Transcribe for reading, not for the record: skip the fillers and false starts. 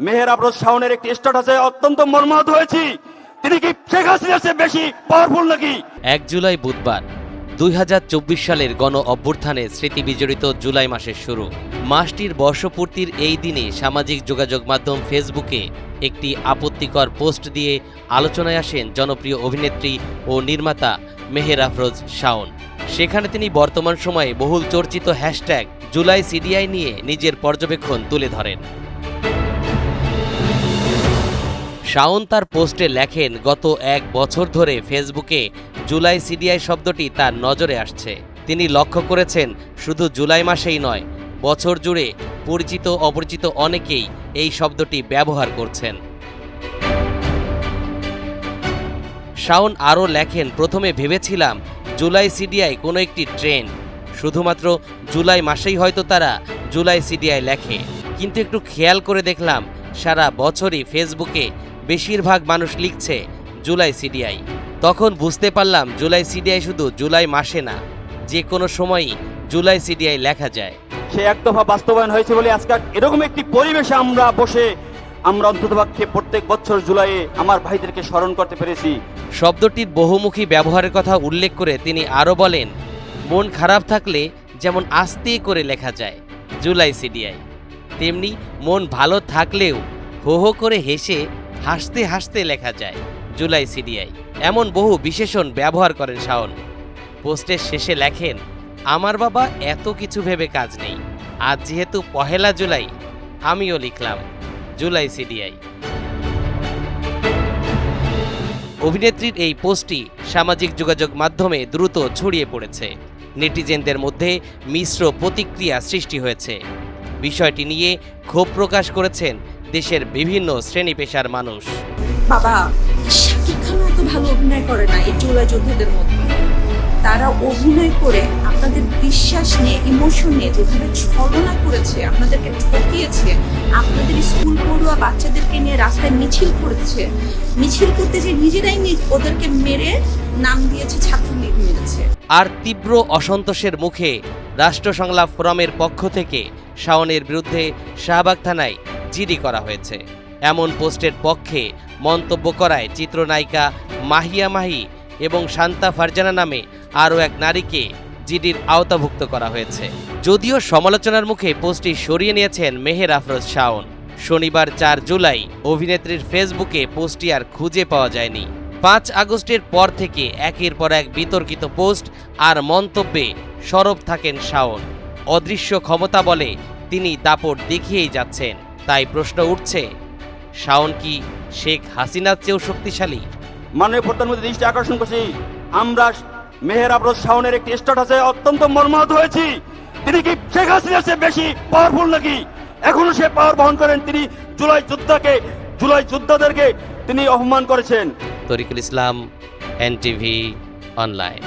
মেহের আফরোজ শাওনের একটি স্ট্যাটাসে অত্যন্ত মর্মাহত হয়েছি। তিনি কি শেখ হাসিনার চেয়ে বেশি পাওয়ারফুল নাকি? 1 জুলাই বুধবার 2024 সালের গণ অভ্যুত্থানে স্মৃতি বিজড়িত জুলাই মাসের শুরু। মাসটির বর্ষপূর্তির এই দিনে সামাজিক যোগাযোগ মাধ্যম ফেসবুকে একটি আপত্তিকর পোস্ট দিয়ে আলোচনায় আসেন জনপ্রিয় অভিনেত্রী ও নির্মাতা মেহের আফরোজ শাওন। সেখানে তিনি বর্তমান সময়ে বহুল চর্চিত হ্যাশট্যাগ জুলাই সিডিআই নিয়ে নিজের পর্যবেক্ষণ তুলে ধরেন। শাওন তার পোস্টে লেখেন, গত 1 বছর ধরে ফেসবুকে জুলাই সিডিআই শব্দটি তার নজরে আসছে। তিনি লক্ষ্য করেছেন শুধু জুলাই মাসেই নয়, বছর জুড়ে পরিচিত অপরিচিত অনেকেই এই শব্দটি ব্যবহার করছেন। শাওন আরও লেখেন, প্রথমে ভেবেছিলাম জুলাই সিডিআই কোনো একটি ট্রেন্ড, শুধুমাত্র জুলাই মাসেই হয়তো তারা জুলাই সিডিআই লেখে, কিন্তু একটু খেয়াল করে দেখলাম সারা বছরই ফেসবুকে বেশিরভাগ মানুষ লিখছে জুলাই সিডিআই। তখন বুঝতে পারলাম জুলাই সিডিআই শুধু জুলাই মাসে না, যে কোনো সময়ই জুলাই সিডিআই লেখা যায়। সে একদফা বাস্তবায়ন হয়েছে বলে আজকে এরকম একটি পরিবেশে আমরা বসে আমরা অন্ততপক্ষে প্রত্যেক বছর জুলাইয়ে আমার ভাইদেরকে স্মরণ করতে পেরেছি। শব্দটির বহুমুখী ব্যবহারের কথা উল্লেখ করে তিনি আরও বলেন, মন খারাপ থাকলে যেমন আস্তে করে লেখা যায় জুলাই সিডিআই, তেমনি মন ভালো থাকলেও হো হো করে হেসে হাসতে হাসতে লেখা যায় জুলাই সিডিআই। এমন বহু বিশেষণ ব্যবহার করেন শাওন। পোস্টের শেষে লেখেন, আমার বাবা এত কিছু ভেবে কাজ নেই, আজ যেহেতু 1 জুলাই আমিও লিখলাম জুলাই সিডিআই। অভিনেত্রীর এই পোস্টটি সামাজিক যোগাযোগ মাধ্যমে দ্রুত ছড়িয়ে পড়েছে। নেটিজেনদের মধ্যে মিশ্র প্রতিক্রিয়া সৃষ্টি হয়েছে। বিষয়টি নিয়ে ক্ষোভ প্রকাশ করেছেন দেশের বিভিন্ন শ্রেণী পেশার মানুষ। বাবা, শাকিব খান এত ভালো অভিনয় করে না এই জুলাই যোদ্ধাদের মধ্যে। তারা অভিনয় করে আপনাদের বিশ্বাস নিয়ে, ইমোশন নিয়ে যেভাবে ছলনা করেছে, আপনাদেরকে ঠকিয়েছে, আপনাদের স্কুল পড়ুয়া বাচ্চাদেরকে নিয়ে রাস্তায় মিছিল করেছে, মিছিল করতে যে নিজেরাই ওদেরকে মেরে নাম দিয়েছে ছাত্রলীগ মেরেছে। আর তীব্র অসন্তোষের মুখে রাষ্ট্র সংলাপ ফোরামের পক্ষ থেকে শাওনের বিরুদ্ধে শাহবাগ থানায় জিডি করা হয়েছে। এমন পোস্টের পক্ষে মন্তব্য করায় চিত্রনায়িকা মাহিয়া মাহি এবং শান্তা ফারজানা নামে আরও এক নারীকে জিডির আওতাভুক্ত করা হয়েছে। যদিও সমালোচনার মুখে পোস্টটি সরিয়ে নিয়েছেন মেহের আফরোজ শাওন। শনিবার 4 জুলাই অভিনেত্রীর ফেসবুকে পোস্টটি আর খুঁজে পাওয়া যায়নি। 5 আগস্টের পর থেকে একের পর এক বিতর্কিত পোস্ট আর মন্তব্যে সরব থাকেন শাওন। অদৃশ্য ক্ষমতা বলে তিনি দাপট দেখিয়েই যাচ্ছেন। তাই প্রশ্ন উঠছে, শাওন কি শেখ হাসিনার চেয়েও শক্তিশালী? মাননীয় প্রধানমন্ত্রী দৃষ্টি আকর্ষণ করছি, আমরা মেহের আফরোজ শাওনের একটি স্ট্যাটাসে অত্যন্ত মর্মাহত হয়েছি। তিনি কি শেখ হাসিনার চেয়ে বেশি পাওয়ারফুল নাকি? এখনো সে পাওয়ার বহন করেন। তিনি জুলাই যোদ্ধাদেরকে তিনি অপমান করেছেন। তরিকুল ইসলাম, NTV অনলাইন।